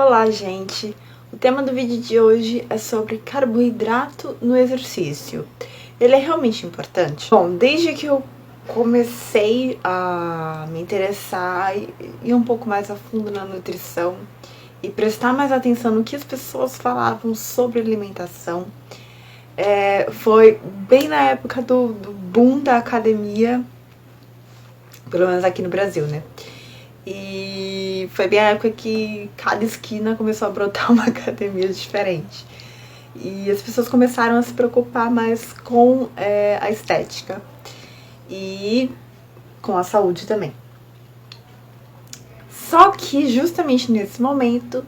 Olá, gente! O tema do vídeo de hoje é sobre carboidrato no exercício. Ele é realmente importante? Bom, desde que eu comecei a me interessar e ir um pouco mais a fundo na nutrição e prestar mais atenção no que as pessoas falavam sobre alimentação, foi bem na época do boom da academia, pelo menos aqui no Brasil, né? E foi bem a época que cada esquina começou a brotar uma academia diferente. E as pessoas começaram a se preocupar mais com a estética e com a saúde também. Só que justamente nesse momento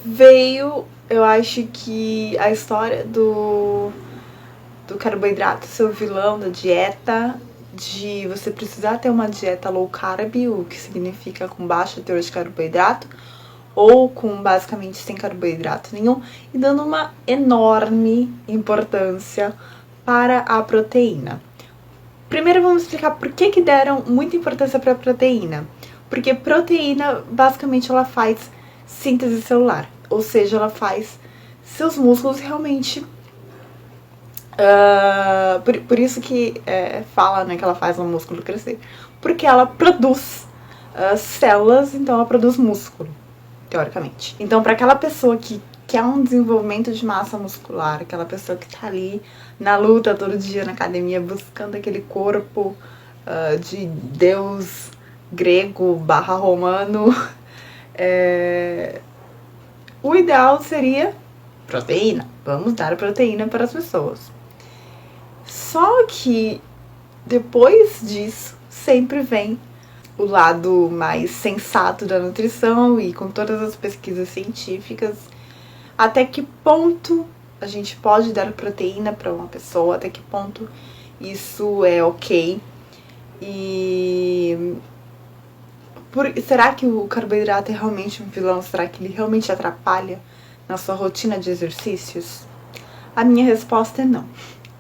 veio, eu acho que a história do carboidrato ser o vilão da dieta, de você precisar ter uma dieta low carb, o que significa com baixo teor de carboidrato, ou com basicamente sem carboidrato nenhum, e dando uma enorme importância para a proteína. Primeiro vamos explicar por que deram muita importância para a proteína. Porque proteína, basicamente, ela faz síntese celular, ou seja, ela faz seus músculos realmente... por isso que fala, né, que ela faz o músculo crescer. Porque ela produz células, então ela produz músculo, teoricamente. Então, para aquela pessoa que quer um desenvolvimento de massa muscular, aquela pessoa que tá ali na luta todo dia na academia, buscando aquele corpo de deus grego / romano, o ideal seria proteína. Vamos dar proteína para as pessoas. Só que depois disso sempre vem o lado mais sensato da nutrição e com todas as pesquisas científicas, até que ponto a gente pode dar proteína para uma pessoa, até que ponto isso é ok. E será que o carboidrato é realmente um vilão? Será que ele realmente atrapalha na sua rotina de exercícios? A minha resposta é não.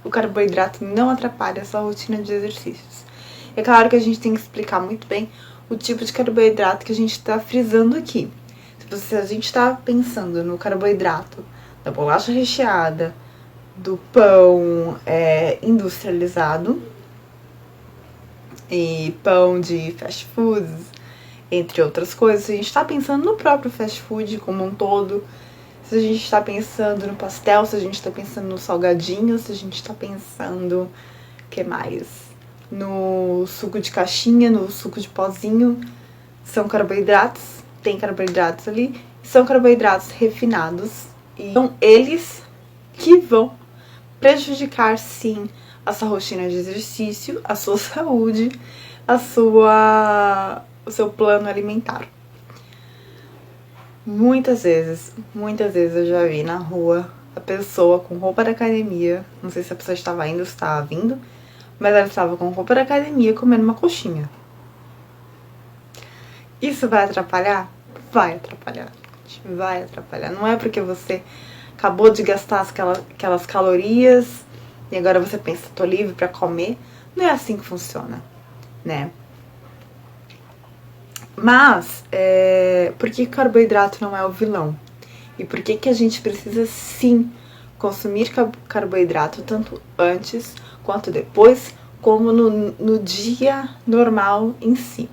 O carboidrato não atrapalha a sua rotina de exercícios. É claro que a gente tem que explicar muito bem o tipo de carboidrato que a gente está frisando aqui. Se a gente está pensando no carboidrato da bolacha recheada, do pão industrializado e pão de fast foods, entre outras coisas, se a gente está pensando no próprio fast food como um todo, se a gente está pensando no pastel, se a gente está pensando no salgadinho, se a gente está pensando, o que mais? No suco de caixinha, no suco de pozinho, são carboidratos, tem carboidratos ali, são carboidratos refinados, e são eles que vão prejudicar, sim, a sua rotina de exercício, a sua saúde, o seu plano alimentar. Muitas vezes eu já vi na rua a pessoa com roupa da academia, não sei se a pessoa estava indo ou estava vindo, mas ela estava com roupa da academia comendo uma coxinha. Isso vai atrapalhar? Vai atrapalhar, gente, vai atrapalhar. Não é porque você acabou de gastar aquelas calorias e agora você pensa, tô livre pra comer. Não é assim que funciona, né? Mas, por que carboidrato não é o vilão? E por que a gente precisa, sim, consumir carboidrato tanto antes quanto depois, como no dia normal em si?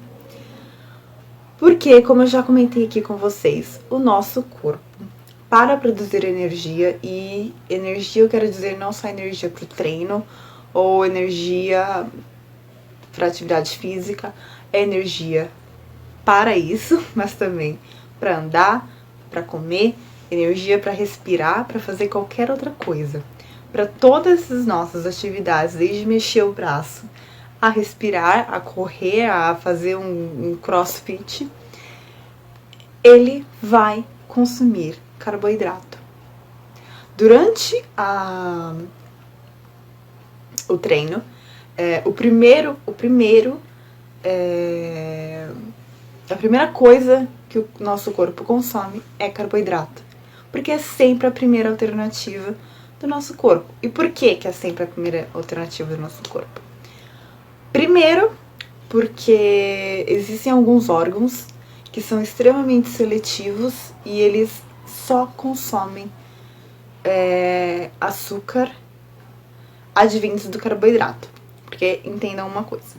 Porque, como eu já comentei aqui com vocês, o nosso corpo, para produzir energia, e energia eu quero dizer não só energia para o treino ou energia para atividade física, é energia para isso, mas também para andar, para comer, energia para respirar, para fazer qualquer outra coisa. Para todas as nossas atividades, desde mexer o braço, a respirar, a correr, a fazer um crossfit, ele vai consumir carboidrato. Durante o treino, a primeira coisa que o nosso corpo consome é carboidrato, porque é sempre a primeira alternativa do nosso corpo. E por que é sempre a primeira alternativa do nosso corpo? Primeiro, porque existem alguns órgãos que são extremamente seletivos e eles só consomem açúcar advindos do carboidrato. Porque entendam uma coisa,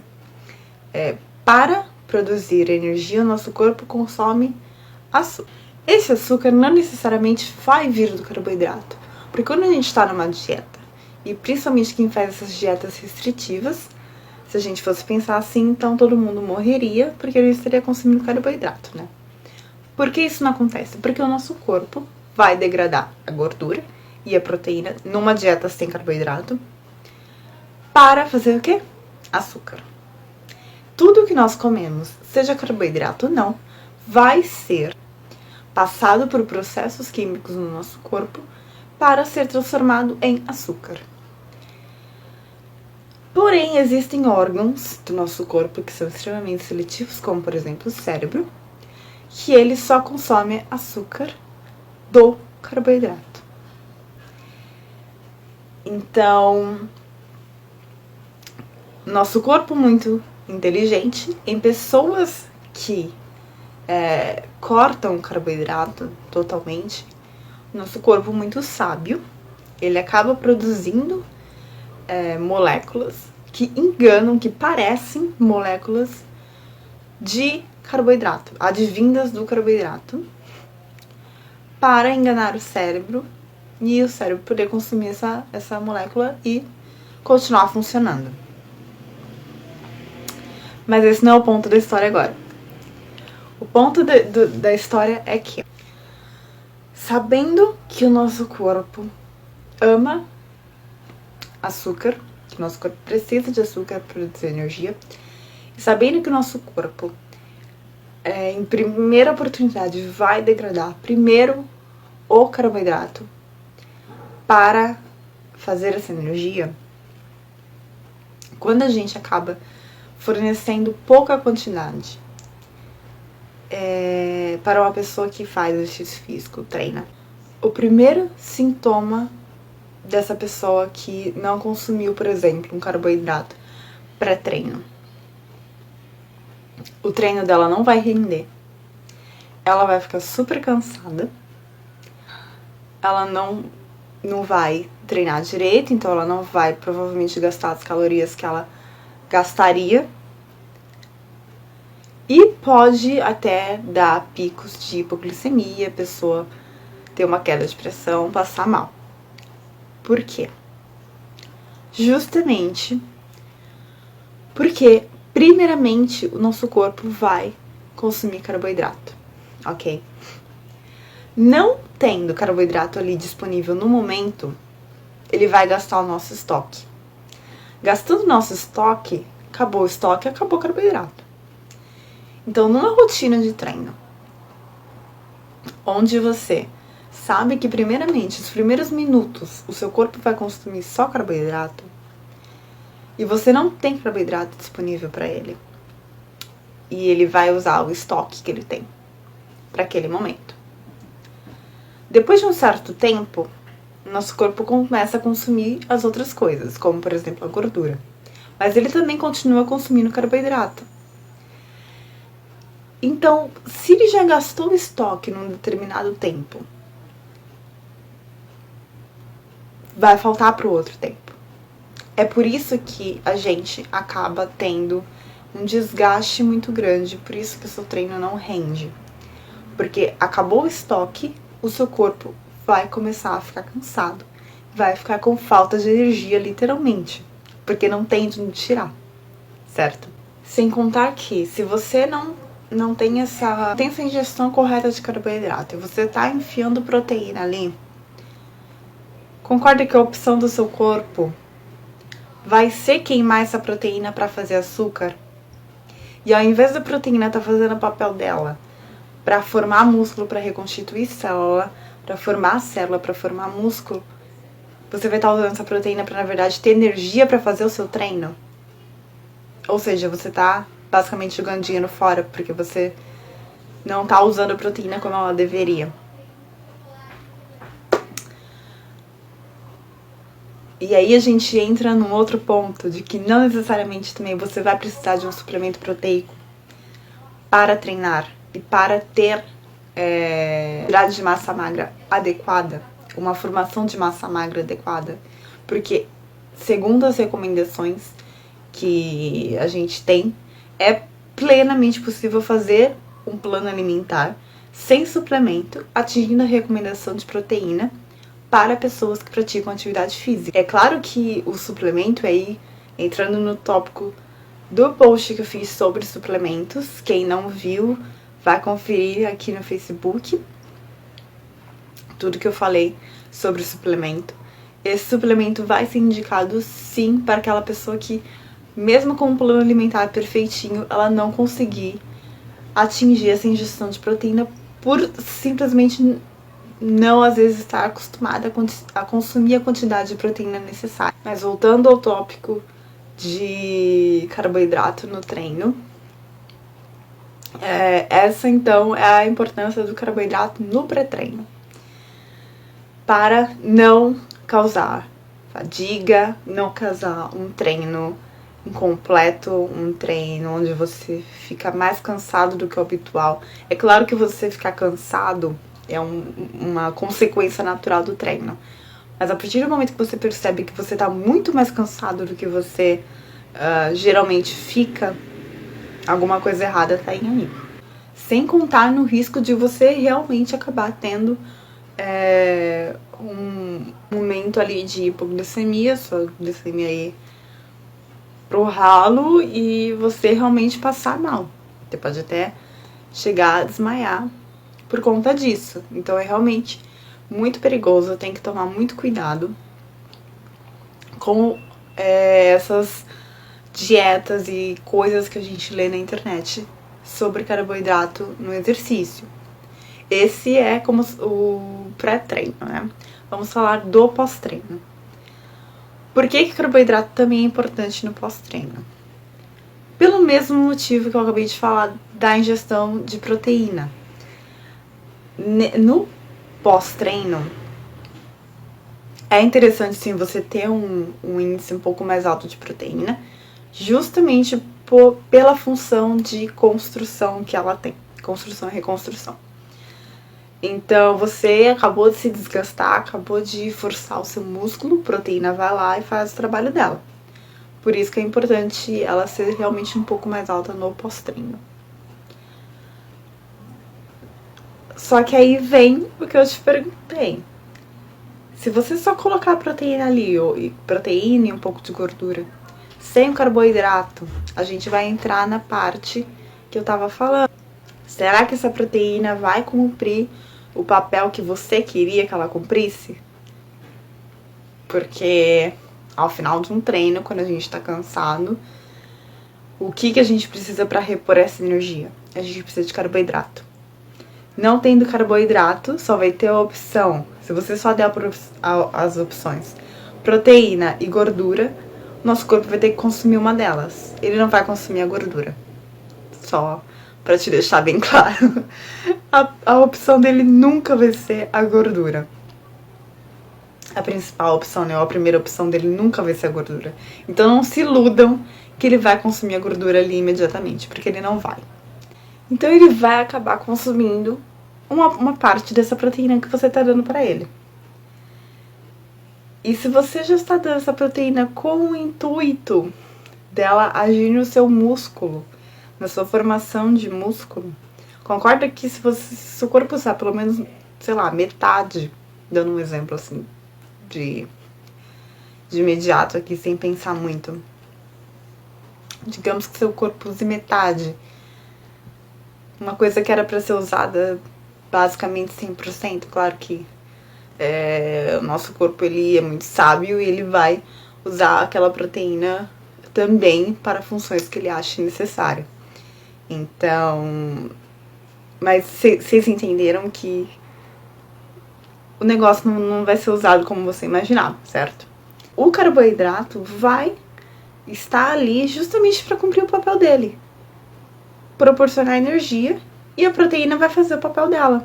para produzir energia, o nosso corpo consome açúcar. Esse açúcar não necessariamente vai vir do carboidrato, porque quando a gente está numa dieta, e principalmente quem faz essas dietas restritivas, se a gente fosse pensar assim, então todo mundo morreria, porque ele estaria consumindo carboidrato, né? Por que isso não acontece? Porque o nosso corpo vai degradar a gordura e a proteína numa dieta sem carboidrato para fazer o quê? Açúcar. Tudo que nós comemos, seja carboidrato ou não, vai ser passado por processos químicos no nosso corpo para ser transformado em açúcar. Porém, existem órgãos do nosso corpo que são extremamente seletivos, como por exemplo o cérebro, que ele só consome açúcar do carboidrato. Então, nosso corpo muito inteligente, em pessoas que cortam o carboidrato totalmente, nosso corpo muito sábio, ele acaba produzindo moléculas que enganam, que parecem moléculas de carboidrato, advindas do carboidrato, para enganar o cérebro e o cérebro poder consumir essa molécula e continuar funcionando. Mas esse não é o ponto da história agora. O ponto da história é que, sabendo que o nosso corpo ama açúcar, que o nosso corpo precisa de açúcar para produzir energia, e sabendo que o nosso corpo, em primeira oportunidade, vai degradar primeiro o carboidrato para fazer essa energia, quando a gente acaba fornecendo pouca quantidade para uma pessoa que faz exercício físico, treina, o primeiro sintoma dessa pessoa que não consumiu, por exemplo, um carboidrato pré-treino, o treino dela não vai render, ela vai ficar super cansada, ela não vai treinar direito, então ela não vai provavelmente gastar as calorias que ela gastaria, e pode até dar picos de hipoglicemia, a pessoa ter uma queda de pressão, passar mal. Por quê? Justamente porque, primeiramente, o nosso corpo vai consumir carboidrato, ok? Não tendo carboidrato ali disponível no momento, ele vai gastar o nosso estoque. Gastando o nosso estoque, acabou o estoque, acabou o carboidrato. Então, numa rotina de treino, onde você sabe que, primeiramente, os primeiros minutos, o seu corpo vai consumir só carboidrato, e você não tem carboidrato disponível para ele, e ele vai usar o estoque que ele tem para aquele momento. Depois de um certo tempo, nosso corpo começa a consumir as outras coisas, como, por exemplo, a gordura. Mas ele também continua consumindo carboidrato. Então, se ele já gastou o estoque num determinado tempo, vai faltar para o outro tempo. É por isso que a gente acaba tendo um desgaste muito grande, por isso que o seu treino não rende. Porque acabou o estoque, o seu corpo vai começar a ficar cansado, vai ficar com falta de energia, literalmente, porque não tem de onde tirar, certo? Sem contar que, se você não tem essa ingestão correta de carboidrato e você tá enfiando proteína ali, concorda que a opção do seu corpo vai ser queimar essa proteína para fazer açúcar? E ao invés da proteína tá fazendo o papel dela para formar músculo, para reconstituir célula, para formar célula, para formar músculo, você vai estar usando essa proteína para, na verdade, ter energia para fazer o seu treino? Ou seja, você tá basicamente jogando dinheiro fora, porque você não tá usando a proteína como ela deveria. E aí a gente entra num outro ponto, de que não necessariamente também você vai precisar de um suplemento proteico para treinar. e para ter quantidade de massa magra adequada, uma formação de massa magra adequada, porque segundo as recomendações que a gente tem, é plenamente possível fazer um plano alimentar sem suplemento, atingindo a recomendação de proteína para pessoas que praticam atividade física. É claro que o suplemento aí, entrando no tópico do post que eu fiz sobre suplementos, quem não viu, vai conferir aqui no Facebook tudo que eu falei sobre o suplemento. Esse suplemento vai ser indicado sim para aquela pessoa que, mesmo com um plano alimentar perfeitinho, ela não conseguir atingir essa ingestão de proteína por simplesmente não, às vezes, estar acostumada a consumir a quantidade de proteína necessária. Mas voltando ao tópico de carboidrato no treino, essa então é a importância do carboidrato no pré-treino, para não causar fadiga, não causar um treino incompleto, um treino onde você fica mais cansado do que o habitual. É claro que você ficar cansado é uma consequência natural do treino, mas a partir do momento que você percebe que você tá muito mais cansado do que você geralmente fica, alguma coisa errada tá aí. Sem contar no risco de você realmente acabar tendo um momento ali de hipoglicemia, sua glicemia aí pro ralo, e você realmente passar mal. Você pode até chegar a desmaiar por conta disso. Então é realmente muito perigoso, tem que tomar muito cuidado com essas dietas e coisas que a gente lê na internet sobre carboidrato no exercício. Esse é como o pré-treino, né? Vamos falar do pós-treino. Por que carboidrato também é importante no pós-treino? Pelo mesmo motivo que eu acabei de falar da ingestão de proteína. No pós-treino, é interessante sim você ter um índice um pouco mais alto de proteína, justamente pela função de construção que ela tem, construção e reconstrução. Então, você acabou de se desgastar, acabou de forçar o seu músculo, a proteína vai lá e faz o trabalho dela. Por isso que é importante ela ser realmente um pouco mais alta no pós-treino. Só que aí vem o que eu te perguntei. Se você só colocar a proteína ali, proteína e um pouco de gordura, sem o carboidrato, a gente vai entrar na parte que eu tava falando. Será que essa proteína vai cumprir o papel que você queria que ela cumprisse? Porque ao final de um treino, quando a gente tá cansado, o que a gente precisa para repor essa energia? A gente precisa de carboidrato. Não tendo carboidrato, só vai ter a opção, se você só der as opções proteína e gordura, nosso corpo vai ter que consumir uma delas. Ele não vai consumir a gordura. Só pra te deixar bem claro. A opção dele nunca vai ser a gordura. A principal opção, né? A primeira opção dele nunca vai ser a gordura. Então não se iludam que ele vai consumir a gordura ali imediatamente, porque ele não vai. Então ele vai acabar consumindo uma parte dessa proteína que você tá dando pra ele. E se você já está dando essa proteína com o intuito dela agir no seu músculo, na sua formação de músculo, concorda que se seu corpo usar pelo menos, sei lá, metade, dando um exemplo assim, de imediato aqui, sem pensar muito. Digamos que seu corpo use metade. Uma coisa que era pra ser usada basicamente 100%, claro que o nosso corpo ele é muito sábio e ele vai usar aquela proteína também para funções que ele acha necessário. Então, mas vocês entenderam que o negócio não vai ser usado como você imaginava, certo? O carboidrato vai estar ali justamente para cumprir o papel dele, proporcionar energia, e a proteína vai fazer o papel dela,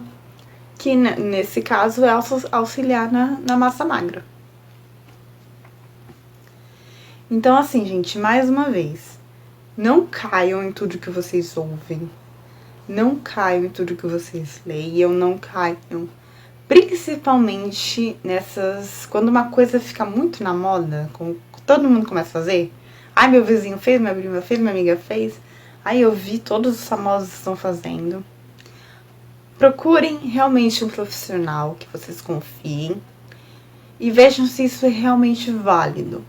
que nesse caso é auxiliar na massa magra. Então, assim, gente, mais uma vez, não caiam em tudo que vocês ouvem. não caio em tudo que vocês leem, eu não caio, principalmente nessas, quando uma coisa fica muito na moda, todo mundo começa a fazer. Ai, meu vizinho fez, minha prima fez, minha amiga fez. Ai, eu vi, todos os famosos estão fazendo. Procurem realmente um profissional que vocês confiem e vejam se isso é realmente válido.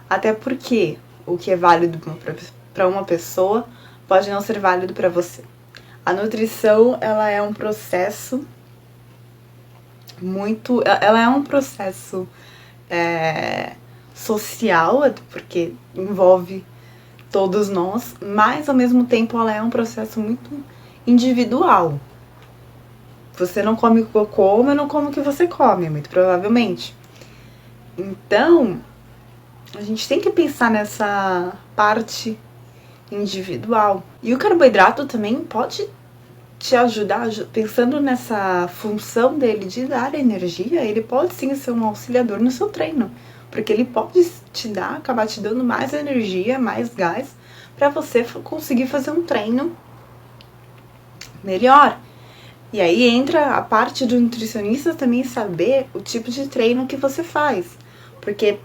Até porque o que é válido para uma pessoa pode não ser válido para você. A nutrição, ela é um processo social, porque envolve todos nós, mas ao mesmo tempo ela é um processo muito individual. Você não come o que eu como, eu não como o que você come, muito provavelmente. Então, a gente tem que pensar nessa parte individual. E o carboidrato também pode te ajudar, pensando nessa função dele de dar energia, ele pode sim ser um auxiliador no seu treino. Porque ele pode acabar te dando mais energia, mais gás, para você conseguir fazer um treino melhor. E aí entra a parte do nutricionista também saber o tipo de treino que você faz. Porque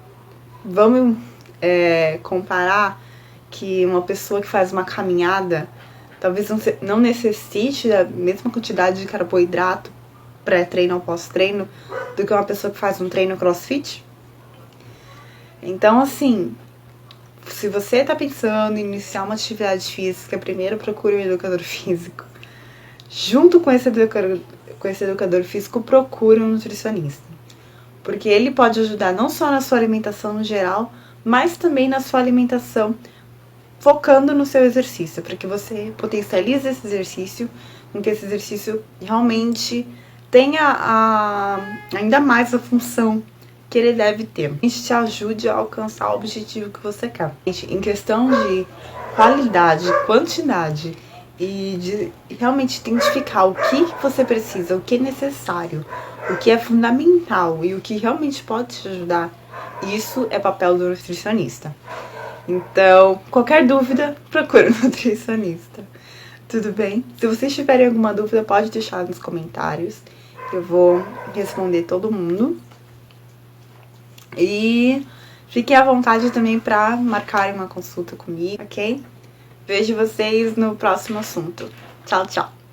vamos comparar que uma pessoa que faz uma caminhada talvez não necessite da mesma quantidade de carboidrato pré-treino ou pós-treino do que uma pessoa que faz um treino crossfit. Então, assim, se você tá pensando em iniciar uma atividade física, primeiro procure um educador físico. Junto com esse educador físico, procure um nutricionista. Porque ele pode ajudar não só na sua alimentação no geral, mas também na sua alimentação, focando no seu exercício, para que você potencialize esse exercício, com que esse exercício realmente tenha ainda mais a função que ele deve ter. A gente te ajude a alcançar o objetivo que você quer. Em questão de qualidade, quantidade e de realmente identificar o que você precisa, o que é necessário, o que é fundamental e o que realmente pode te ajudar, isso é papel do nutricionista. Então, qualquer dúvida, procure um nutricionista. Tudo bem? Se vocês tiverem alguma dúvida, pode deixar nos comentários. Eu vou responder todo mundo. E fiquem à vontade também para marcarem uma consulta comigo, ok? Vejo vocês no próximo assunto. Tchau, tchau!